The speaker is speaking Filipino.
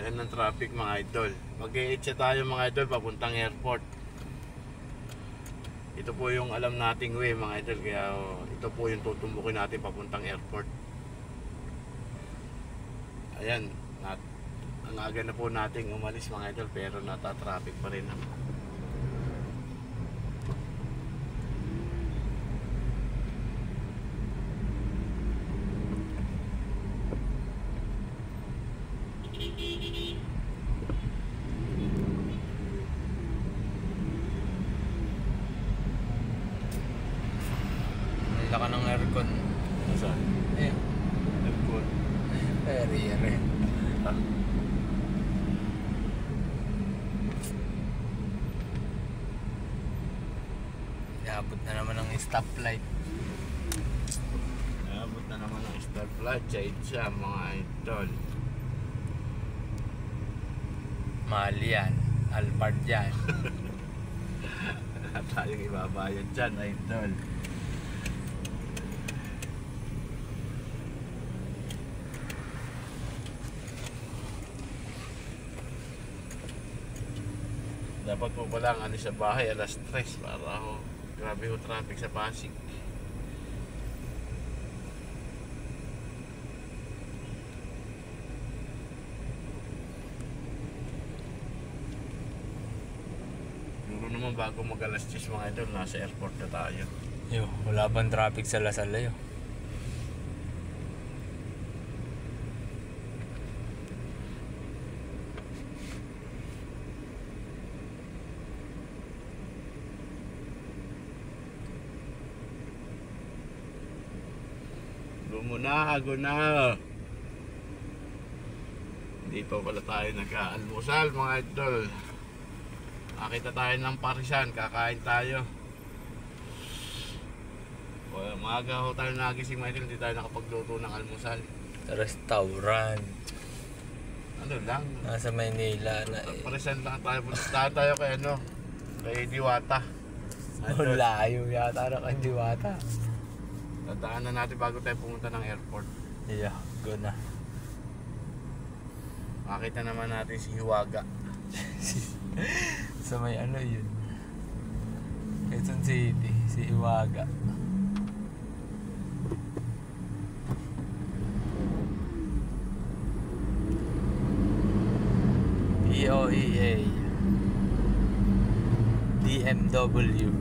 Ayan ang traffic mga idol. Mag-i-itcha tayo mga idol papuntang airport. Ito po yung alam nating way mga idol. Kaya ito po yung tutumbukin natin papuntang airport. Ayan. Ang aga na po nating umalis mga idol. Pero nata-traffic pa rin. Laka ng aircon. Saan? Eh, Airport. ere. Iabot na naman ang stoplight. Abot na naman ang stoplight sa itcha mga idol. Mahal yan. Alphard yan. Wala tayong ibabayad dyan idol. Dapat po pala ang ano sa bahay alas 3 para grabe ho traffic sa Pasig. Siguro naman bago mag alas 10 mga idol, nasa airport na tayo. Yo, wala bang traffic sa Lasal yo? Gumuna. Hindi pa pala tayo nag-aalmusal mga idol. Nakita tayo ng parisan, kakain tayo. Well, maaga ho tayo nagising mga idol, hindi tayo nakapagluto ng almusal. Restaurant. Ano lang, Nasa Maynila na parisan lang tayo. Punta tayo kay ano, kay Diwata. Wala yung yata na kay Diwata. Dadaanan natin bago tayo pumunta ng airport. Yeah, go na. Makita naman natin si Hiwaga. Sa may ano yun? Quezon City, si Hiwaga. POEA DMW